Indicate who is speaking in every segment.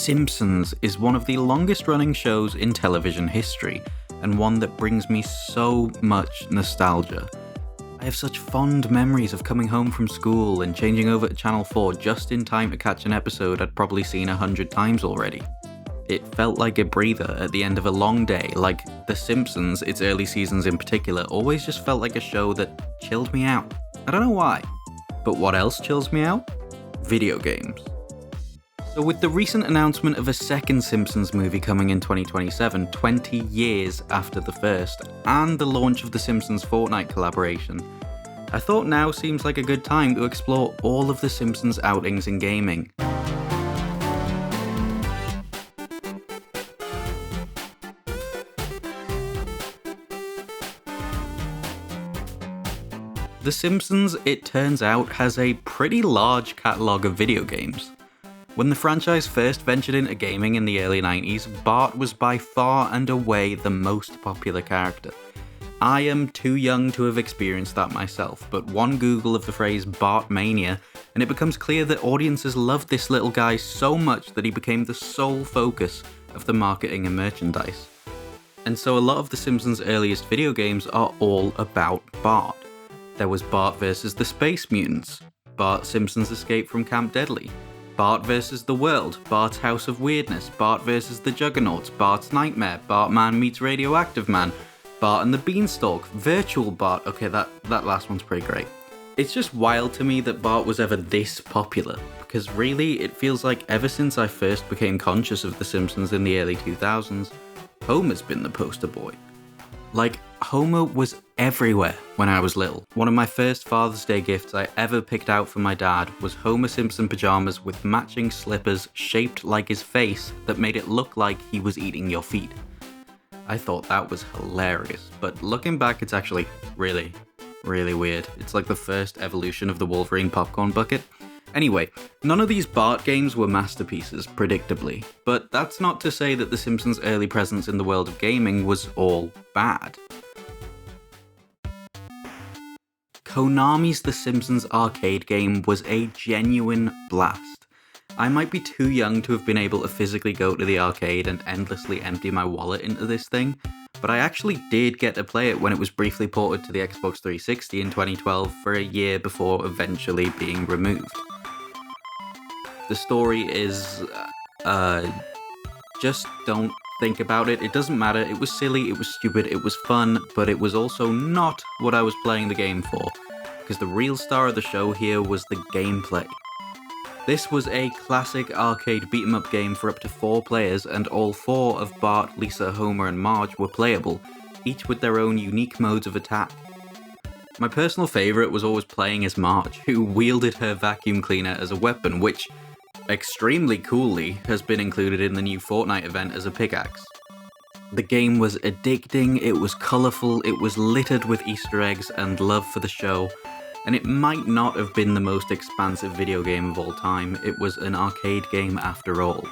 Speaker 1: Simpsons is one of the longest running shows in television history, and one that brings me so much nostalgia. I have such fond memories of coming home from school and changing over to Channel 4 just in time to catch an episode I'd probably seen 100 times already. It felt like a breather at the end of a long day, like The Simpsons, its early seasons in particular, always just felt like a show that chilled me out. I don't know why, but what else chills me out? Video games. So with the recent announcement of a second Simpsons movie coming in 2027, 20 years after the first, and the launch of the Simpsons Fortnite collaboration, I thought now seems like a good time to explore all of the Simpsons outings in gaming. The Simpsons, it turns out, has a pretty large catalogue of video games. When the franchise first ventured into gaming in the early 90s, Bart was by far and away the most popular character. I am too young to have experienced that myself, but one Google of the phrase Bart-mania, and it becomes clear that audiences loved this little guy so much that he became the sole focus of the marketing and merchandise. And so a lot of the Simpsons' earliest video games are all about Bart. There was Bart vs. the Space Mutants, Bart Simpson's Escape from Camp Deadly, Bart vs. the World, Bart's House of Weirdness, Bart vs. the Juggernauts, Bart's Nightmare, Bartman meets Radioactive Man, Bart and the Beanstalk, Virtual Bart. Okay, that last one's pretty great. It's just wild to me that Bart was ever this popular, because really it feels like ever since I first became conscious of The Simpsons in the early 2000s, Homer's been the poster boy. Like, Homer was everywhere when I was little. One of my first Father's Day gifts I ever picked out for my dad was Homer Simpson pajamas with matching slippers shaped like his face that made it look like he was eating your feet. I thought that was hilarious, but looking back it's actually really, really weird. It's like the first evolution of the Wolverine popcorn bucket. Anyway, none of these Bart games were masterpieces, predictably, but that's not to say that The Simpsons' early presence in the world of gaming was all bad. Konami's The Simpsons arcade game was a genuine blast. I might be too young to have been able to physically go to the arcade and endlessly empty my wallet into this thing, but I actually did get to play it when it was briefly ported to the Xbox 360 in 2012 for a year before eventually being removed. The story is, just don't think about it. It doesn't matter. It was silly, it was stupid, it was fun, but it was also not what I was playing the game for, because the real star of the show here was the gameplay. This was a classic arcade beat-em-up game for up to 4 players, and all 4 of Bart, Lisa, Homer, and Marge were playable, each with their own unique modes of attack. My personal favourite was always playing as Marge, who wielded her vacuum cleaner as a weapon, which, extremely coolly, has been included in the new Fortnite event as a pickaxe. The game was addicting, it was colourful, it was littered with Easter eggs and love for the show, and it might not have been the most expansive video game of all time. It was an arcade game after all.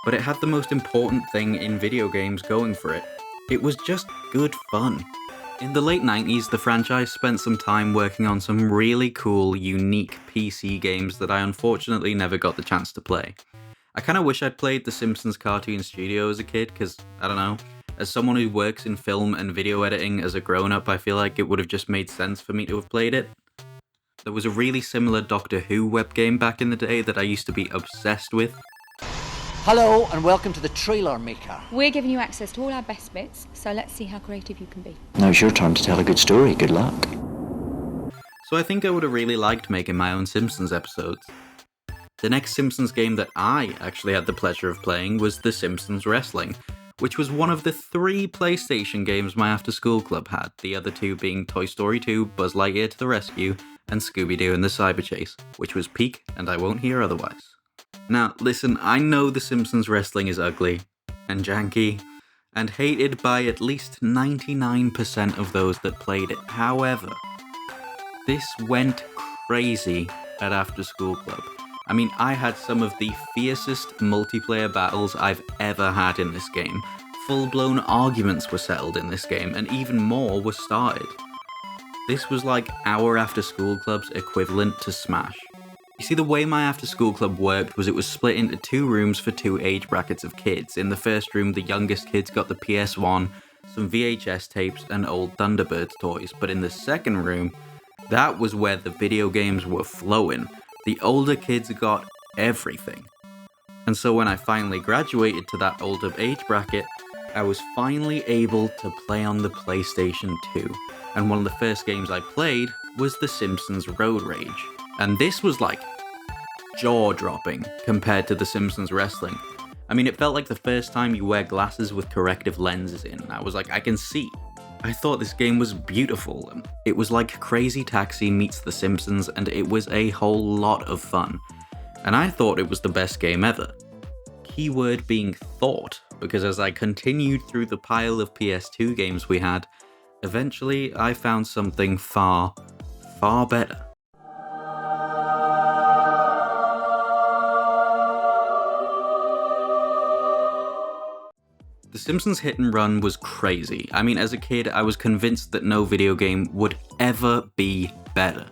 Speaker 1: But it had the most important thing in video games going for it. It was just good fun. In the late 90s, the franchise spent some time working on some really cool, unique PC games that I unfortunately never got the chance to play. I kinda wish I'd played The Simpsons Cartoon Studio as a kid, because, I don't know, as someone who works in film and video editing as a grown-up, I feel like it would have just made sense for me to have played it. There was a really similar Doctor Who web game back in the day that I used to be obsessed with.
Speaker 2: Hello and welcome to the Trailer Maker.
Speaker 3: We're giving you access to all our best bits, so let's see how creative you can be.
Speaker 4: Now it's your turn to tell a good story. Good luck.
Speaker 1: So I think I would have really liked making my own Simpsons episodes. The next Simpsons game that I actually had the pleasure of playing was The Simpsons Wrestling, which was one of the 3 PlayStation games my after-school club had, the other 2 being Toy Story 2, Buzz Lightyear to the Rescue, and Scooby-Doo and the Cyber Chase, which was peak, and I won't hear otherwise. Now, listen, I know The Simpsons Wrestling is ugly, and janky, and hated by at least 99% of those that played it. However, this went crazy at After School Club. I mean, I had some of the fiercest multiplayer battles I've ever had in this game. Full-blown arguments were settled in this game, and even more were started. This was like our After School Club's equivalent to Smash. You see, the way my after school club worked was it was split into 2 rooms for 2 age brackets of kids. In the first room, the youngest kids got the PS1, some VHS tapes, and old Thunderbirds toys. But in the second room, that was where the video games were flowing. The older kids got everything. And so when I finally graduated to that older age bracket, I was finally able to play on the PlayStation 2. And one of the first games I played was The Simpsons Road Rage. And this was like jaw-dropping compared to The Simpsons Wrestling. I mean, it felt like the first time you wear glasses with corrective lenses in. I was like, I can see. I thought this game was beautiful. It was like Crazy Taxi meets The Simpsons, and it was a whole lot of fun. And I thought it was the best game ever. Keyword being thought, because as I continued through the pile of PS2 games we had, eventually I found something far, far better. The Simpsons Hit and Run was crazy. I mean, as a kid, I was convinced that no video game would ever be better.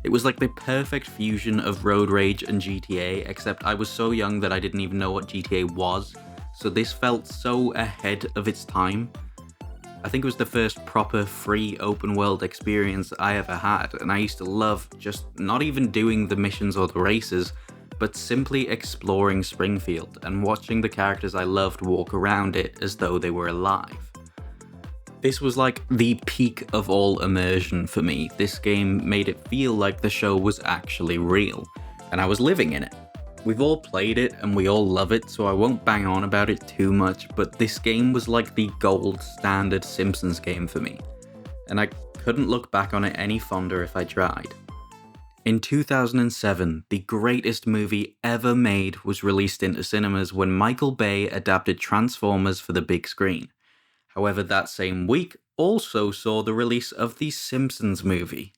Speaker 1: It was like the perfect fusion of Road Rage and GTA, except I was so young that I didn't even know what GTA was, so this felt so ahead of its time. I think it was the first proper free open world experience I ever had, and I used to love just not even doing the missions or the races, but simply exploring Springfield and watching the characters I loved walk around it as though they were alive. This was like the peak of all immersion for me. This game made it feel like the show was actually real, and I was living in it. We've all played it and we all love it, so I won't bang on about it too much, but this game was like the gold standard Simpsons game for me, and I couldn't look back on it any fonder if I tried. In 2007, the greatest movie ever made was released into cinemas when Michael Bay adapted Transformers for the big screen. However, that same week also saw the release of the Simpsons movie.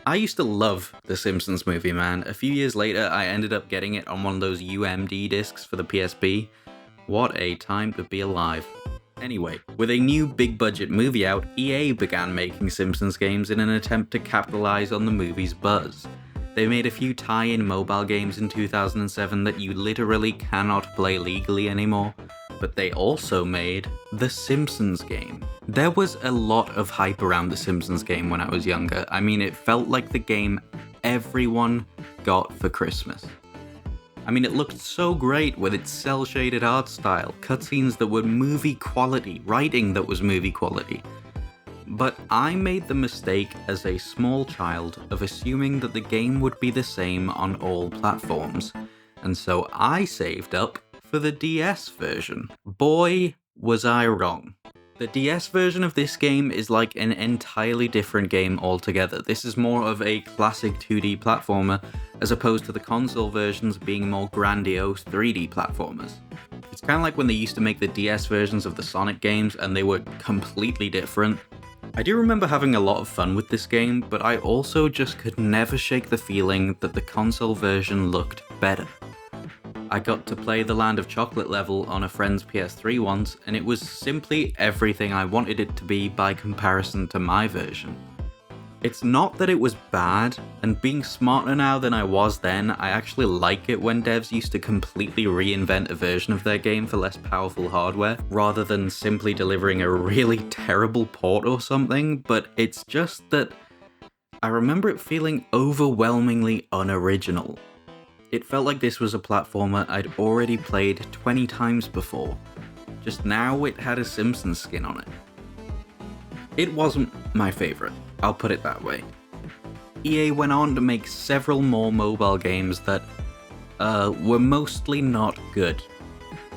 Speaker 1: I used to love the Simpsons movie, man. A few years later, I ended up getting it on one of those UMD discs for the PSP. What a time to be alive. Anyway, with a new big budget movie out, EA began making Simpsons games in an attempt to capitalize on the movie's buzz. They made a few tie-in mobile games in 2007 that you literally cannot play legally anymore, but they also made the Simpsons game. There was a lot of hype around the Simpsons game when I was younger. I mean, it felt like the game everyone got for Christmas. I mean, it looked so great with its cel-shaded art style, cutscenes that were movie quality, writing that was movie quality. But I made the mistake as a small child of assuming that the game would be the same on all platforms, and so I saved up for the DS version. Boy, was I wrong. The DS version of this game is like an entirely different game altogether. This is more of a classic 2D platformer, as opposed to the console versions being more grandiose 3D platformers. It's kind of like when they used to make the DS versions of the Sonic games and they were completely different. I do remember having a lot of fun with this game, but I also just could never shake the feeling that the console version looked better. I got to play the Land of Chocolate level on a friend's PS3 once, and it was simply everything I wanted it to be by comparison to my version. It's not that it was bad, and being smarter now than I was then, I actually like it when devs used to completely reinvent a version of their game for less powerful hardware, rather than simply delivering a really terrible port or something, but it's just that I remember it feeling overwhelmingly unoriginal. It felt like this was a platformer I'd already played 20 times before, just now it had a Simpsons skin on it. It wasn't my favourite, I'll put it that way. EA went on to make several more mobile games that were mostly not good.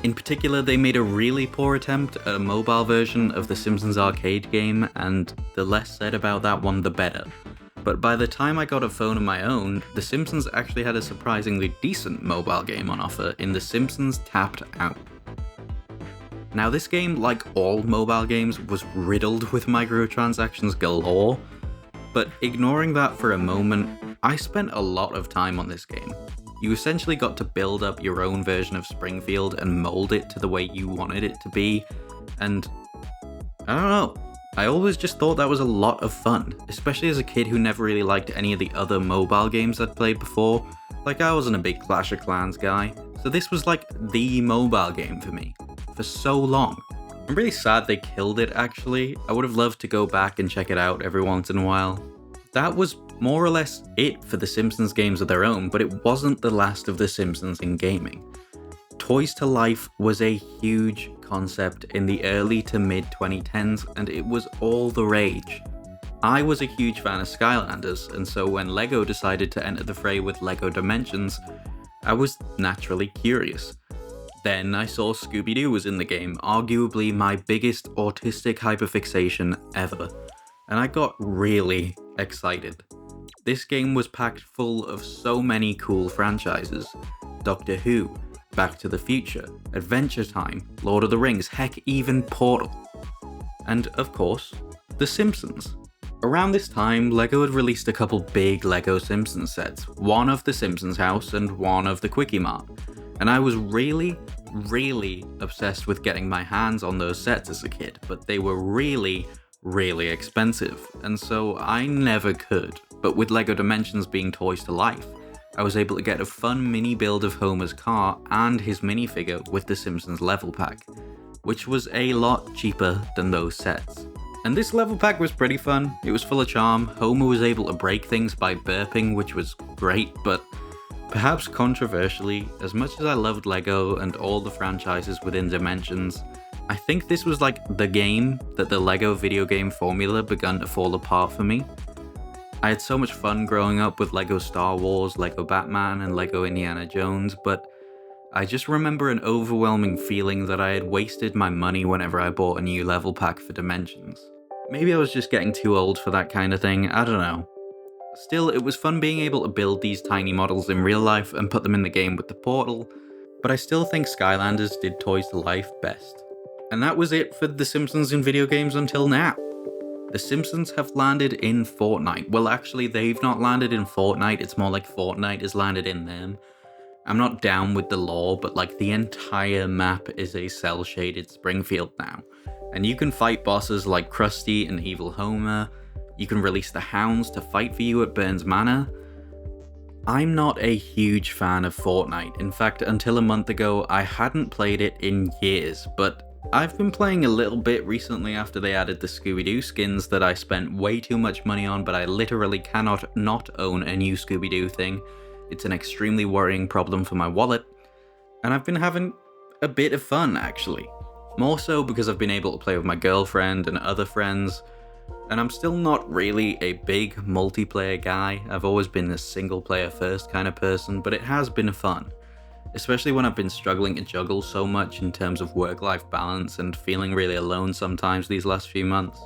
Speaker 1: In particular, they made a really poor attempt at a mobile version of the Simpsons arcade game, and the less said about that one, the better. But by the time I got a phone of my own, The Simpsons actually had a surprisingly decent mobile game on offer in The Simpsons Tapped Out. Now this game, like all mobile games, was riddled with microtransactions galore, but ignoring that for a moment, I spent a lot of time on this game. You essentially got to build up your own version of Springfield and mold it to the way you wanted it to be, and I don't know. I always just thought that was a lot of fun, especially as a kid who never really liked any of the other mobile games I'd played before. Like, I wasn't a big Clash of Clans guy, so this was like the mobile game for me, for so long. I'm really sad they killed it actually. I would have loved to go back and check it out every once in a while. That was more or less it for the Simpsons games of their own, but it wasn't the last of the Simpsons in gaming. Toys to Life was a huge concept in the early to mid 2010s, and it was all the rage. I was a huge fan of Skylanders, and so when LEGO decided to enter the fray with LEGO Dimensions, I was naturally curious. Then I saw Scooby-Doo was in the game, arguably my biggest autistic hyperfixation ever, and I got really excited. This game was packed full of so many cool franchises. Doctor Who, Back to the Future, Adventure Time, Lord of the Rings, heck, even Portal. And of course, The Simpsons. Around this time, LEGO had released a couple big LEGO Simpsons sets, one of the Simpsons house and one of the Quickie Mart. And I was really obsessed with getting my hands on those sets as a kid, but they were really expensive, and so I never could. But with LEGO Dimensions being Toys to Life, I was able to get a fun mini build of Homer's car and his minifigure with the Simpsons level pack, which was a lot cheaper than those sets. And this level pack was pretty fun. It was full of charm. Homer was able to break things by burping, which was great, but perhaps controversially, as much as I loved LEGO and all the franchises within Dimensions, I think this was like the game that the LEGO video game formula began to fall apart for me. I had so much fun growing up with LEGO Star Wars, LEGO Batman, and LEGO Indiana Jones, but I just remember an overwhelming feeling that I had wasted my money whenever I bought a new level pack for Dimensions. Maybe I was just getting too old for that kind of thing, I don't know. Still, it was fun being able to build these tiny models in real life and put them in the game with the portal, but I still think Skylanders did Toys to Life best. And that was it for The Simpsons in video games until now. The Simpsons have landed in Fortnite. Well, actually, they've not landed in Fortnite, it's more like Fortnite has landed in them. I'm not down with the lore, but like the entire map is a cel-shaded Springfield now. And you can fight bosses like Krusty and Evil Homer. You can release the Hounds to fight for you at Burns Manor. I'm not a huge fan of Fortnite. In fact, until a month ago, I hadn't played it in years, but I've been playing a little bit recently after they added the Scooby-Doo skins that I spent way too much money on, but I literally cannot not own a new Scooby-Doo thing. It's an extremely worrying problem for my wallet, and I've been having a bit of fun actually. More so because I've been able to play with my girlfriend and other friends, and I'm still not really a big multiplayer guy. I've always been a single player first kind of person, but it has been fun. Especially when I've been struggling to juggle so much in terms of work-life balance and feeling really alone sometimes these last few months.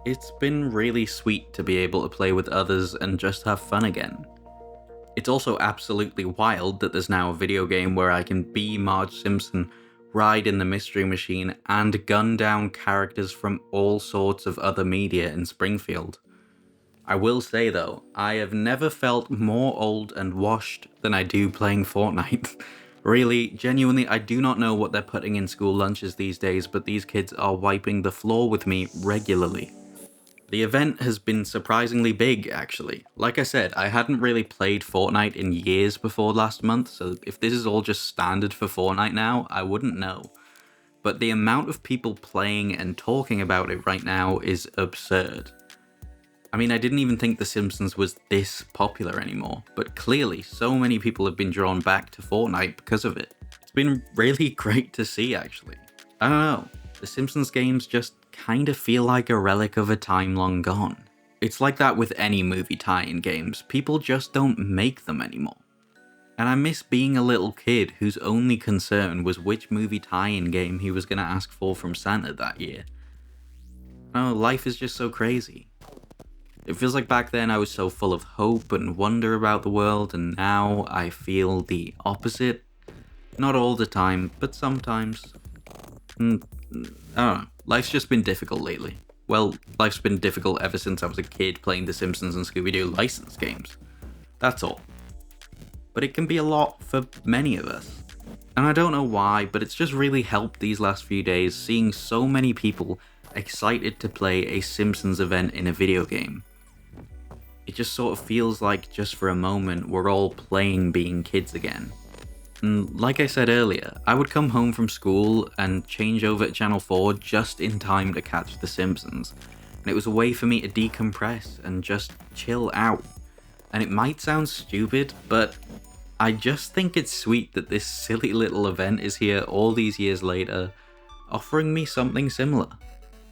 Speaker 1: It's been really sweet to be able to play with others and just have fun again. It's also absolutely wild that there's now a video game where I can be Marge Simpson, ride in the Mystery Machine, and gun down characters from all sorts of other media in Springfield. I will say though, I have never felt more old and washed than I do playing Fortnite. Really, genuinely, I do not know what they're putting in school lunches these days, but these kids are wiping the floor with me regularly. The event has been surprisingly big, actually. Like I said, I hadn't really played Fortnite in years before last month, so if this is all just standard for Fortnite now, I wouldn't know. But the amount of people playing and talking about it right now is absurd. I mean, I didn't even think The Simpsons was this popular anymore, but clearly so many people have been drawn back to Fortnite because of it. It's been really great to see, actually. I don't know, The Simpsons games just kind of feel like a relic of a time long gone. It's like that with any movie tie-in games, people just don't make them anymore. And I miss being a little kid whose only concern was which movie tie-in game he was going to ask for from Santa that year. Oh, life is just so crazy. It feels like back then I was so full of hope and wonder about the world, and now I feel the opposite. Not all the time, but sometimes. I don't know. Life's just been difficult lately. Well, life's been difficult ever since I was a kid playing The Simpsons and Scooby-Doo licensed games. That's all. But it can be a lot for many of us. And I don't know why, but it's just really helped these last few days seeing so many people excited to play a Simpsons event in a video game. It just sort of feels like, just for a moment, we're all playing being kids again. And like I said earlier, I would come home from school and change over to Channel 4 just in time to catch The Simpsons. And it was a way for me to decompress and just chill out. And it might sound stupid, but I just think it's sweet that this silly little event is here all these years later, offering me something similar.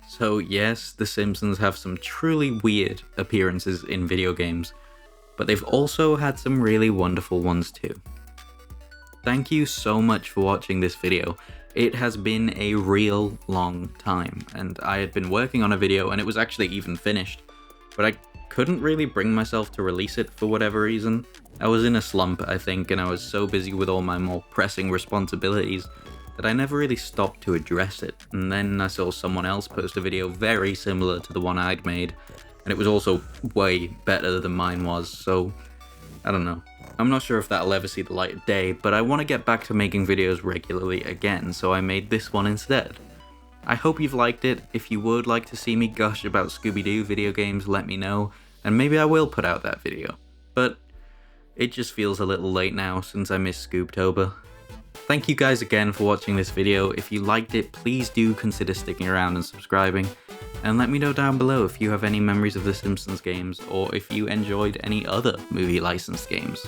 Speaker 1: So yes, The Simpsons have some truly weird appearances in video games, but they've also had some really wonderful ones too. Thank you so much for watching this video. It has been a real long time, and I had been working on a video and it was actually even finished, but I couldn't really bring myself to release it for whatever reason. I was in a slump, I think, and I was so busy with all my more pressing responsibilities that I never really stopped to address it. And then I saw someone else post a video very similar to the one I'd made, and it was also way better than mine was, so I don't know. I'm not sure if that'll ever see the light of day, but I want to get back to making videos regularly again, so I made this one instead. I hope you've liked it. If you would like to see me gush about Scooby-Doo video games, let me know, and maybe I will put out that video. But it just feels a little late now since I missed Scooptober. Thank you guys again for watching this video. If you liked it, please do consider sticking around and subscribing. And let me know down below if you have any memories of the Simpsons games, or if you enjoyed any other movie licensed games.